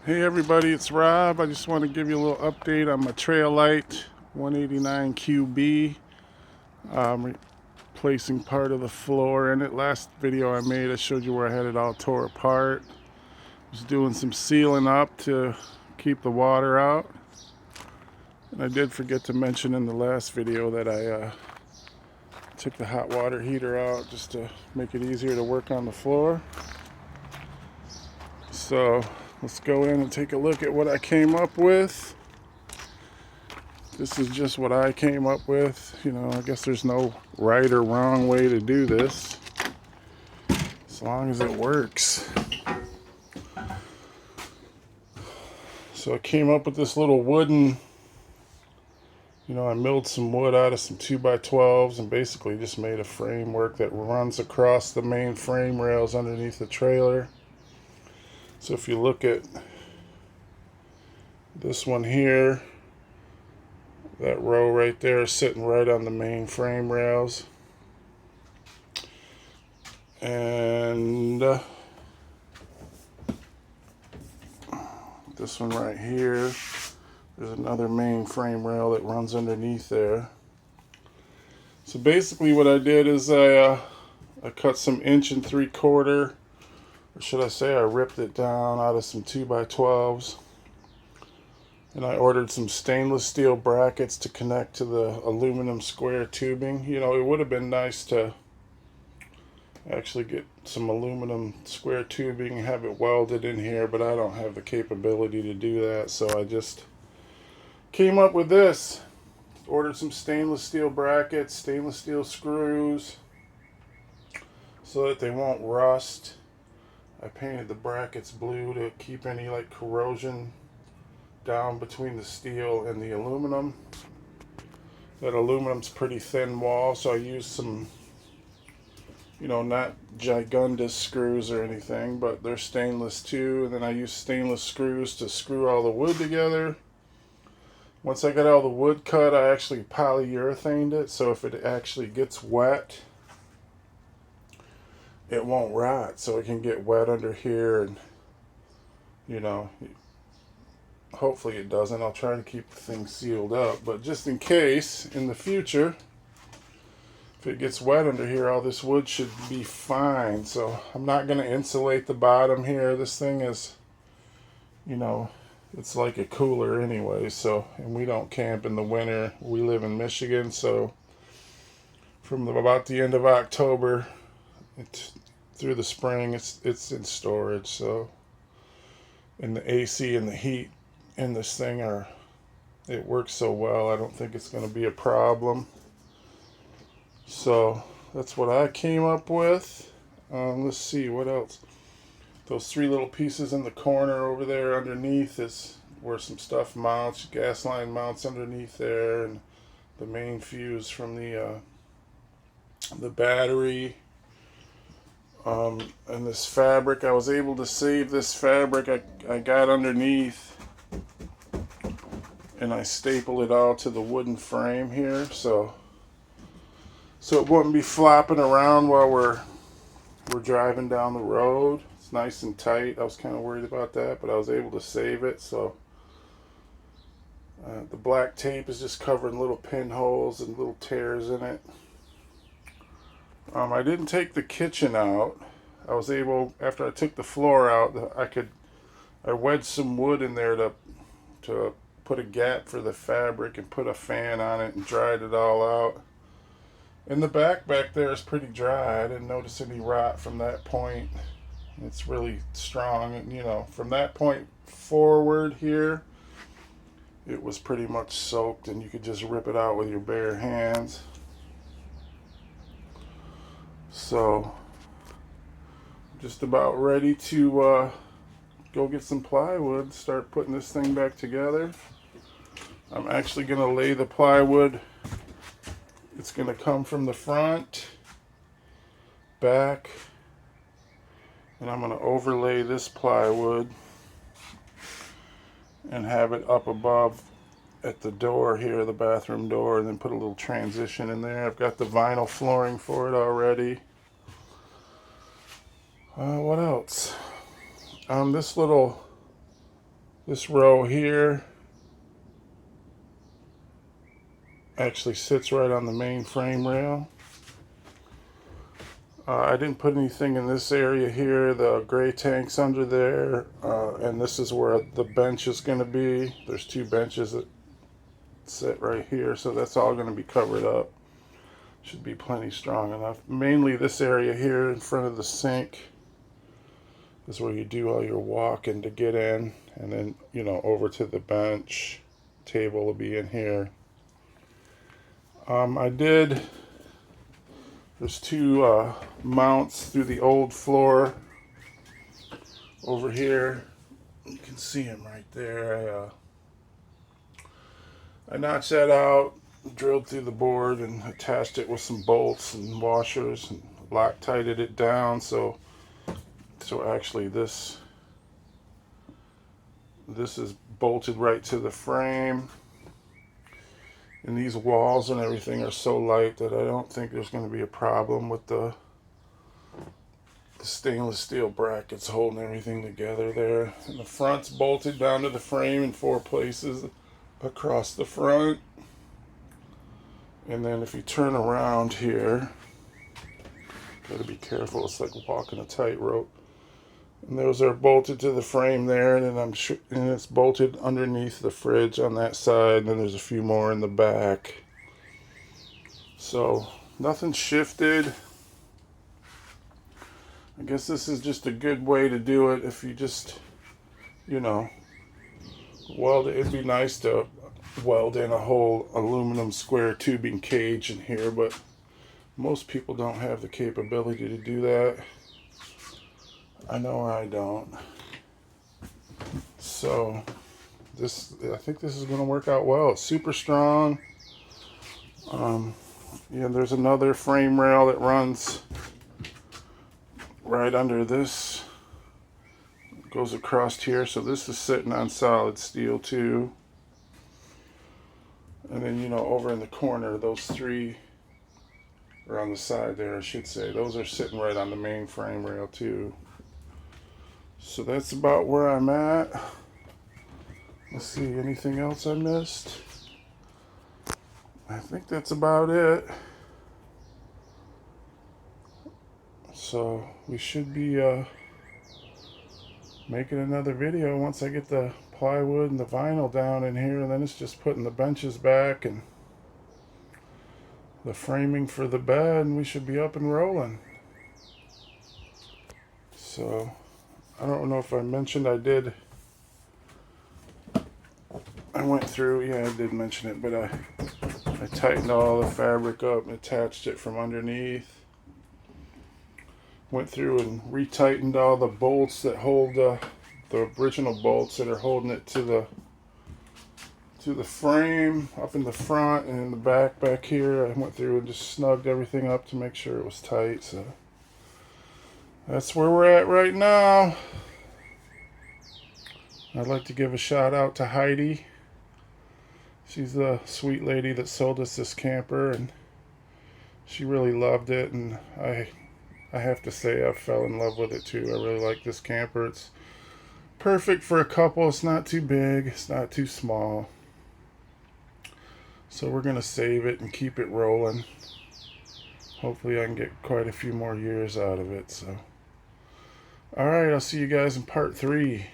Hey everybody, it's Rob. I just want to give you a little update on my Lite 189 QB. Replacing part of the floor in it. Last video I made, I showed you where I had it all tore apart. Was doing some sealing up to keep the water out. And I did forget to mention in the last video that I took the hot water heater out just to make it easier to work on the floor. So let's go in and take a look at what I came up with. This is just what I came up with. You know, I guess there's no right or wrong way to do this, as long as it works. So I came up with this little wooden, I milled some wood out of some 2x12s and basically just made a framework that runs across the main frame rails underneath the trailer. So if you look at this one here, that row right there is sitting right on the main frame rails. And this one right here, there's another main frame rail that runs underneath there. So basically what I did is I cut some 1 3/4, or should I say I ripped it down out of some 2x12s. And I ordered some stainless steel brackets to connect to the aluminum square tubing. You know, it would have been nice to actually get some aluminum square tubing and have it welded in here, but I don't have the capability to do that, so I just came up with this. Ordered some stainless steel brackets, stainless steel screws, so that they won't rust. I painted the brackets blue to keep any corrosion down between the steel and the aluminum. That aluminum's pretty thin wall, so I used some, not gigundous screws or anything, but they're stainless too. And then I used stainless screws to screw all the wood together. Once I got all the wood cut, I actually polyurethaned it, so if it actually gets wet, it won't rot. So it can get wet under here, and hopefully it doesn't. I'll try to keep the thing sealed up, but just in case, in the future, if it gets wet under here, all this wood should be fine. So I'm not going to insulate the bottom here. This thing is, it's like a cooler anyway. So, and we don't camp in the winter. We live in Michigan, so from about the end of October through the spring, it's in storage. So, and the AC and the heat in this thing it works so well, I don't think it's going to be a problem. So that's what I came up with. Let's see what else. Those 3 little pieces in the corner over there underneath is where some stuff mounts. Gas line mounts underneath there, and the main fuse from the battery. And this fabric, I was able to save this fabric I got underneath, and I staple it all to the wooden frame here, so it wouldn't be flopping around while we're driving down the road. It's nice and tight. I was kind of worried about that, but I was able to save it. So the black tape is just covering little pinholes and little tears in it. I didn't take the kitchen out. I was able, after I took the floor out, I wedged some wood in there to put a gap for the fabric and put a fan on it and dried it all out. And the back there is pretty dry. I didn't notice any rot from that point. It's really strong, and from that point forward here, it was pretty much soaked, and you could just rip it out with your bare hands. So just about ready to go get some plywood, start putting this thing back together. I'm actually going to lay the plywood. It's going to come from the front, back, and I'm going to overlay this plywood and have it up above at the door here, the bathroom door, and then put a little transition in there. I've got the vinyl flooring for it already. What else? This little This row here actually sits right on the main frame rail. I didn't put anything in this area here. The gray tank's under there, and this is where the bench is going to be. There's two benches that sit right here, so that's all going to be covered up. Should be plenty strong enough. Mainly this area here in front of the sink is where you do all your walking to get in, and then, you know, over to the bench. Table will be in here. There's two mounts through the old floor over here. You can see them right there. I notched that out, drilled through the board, and attached it with some bolts and washers, and Loctited it down. So actually this is bolted right to the frame. And these walls and everything are so light that I don't think there's going to be a problem with the stainless steel brackets holding everything together there. And the front's bolted down to the frame in 4 places across the front. And then if you turn around here, gotta be careful, it's like walking a tightrope. And those are bolted to the frame there, and then and it's bolted underneath the fridge on that side, and then there's a few more in the back. So nothing shifted. I guess this is just a good way to do it if you just, you know, weld it. It'd be nice to weld in a whole aluminum square tubing cage in here, but most people don't have the capability to do that. I know I don't. So I think this is going to work out well. It's super strong. Yeah, there's another frame rail that runs right under this. It goes across here. So this is sitting on solid steel too. And then, you know, over in the corner, those three, or on the side there, I should say, those are sitting right on the main frame rail too. So that's about where I'm at. Let's see, anything else I missed? I think that's about it. So we should be making another video once I get the plywood and the vinyl down in here, and then it's just putting the benches back and the framing for the bed, and we should be up and rolling. So I don't know if I mentioned I went through, yeah, I did mention it, but I tightened all the fabric up and attached it from underneath. Went through and retightened all the bolts that hold the original bolts that are holding it to the frame up in the front and in the back here. I went through and just snugged everything up to make sure it was tight. So that's where we're at right now. I'd like to give a shout out to Heidi. She's the sweet lady that sold us this camper, and she really loved it, and I have to say I fell in love with it too. I really like this camper. It's perfect for a couple. It's not too big, it's not too small. So we're going to save it and keep it rolling. Hopefully I can get quite a few more years out of it. So, alright, I'll see you guys in part 3.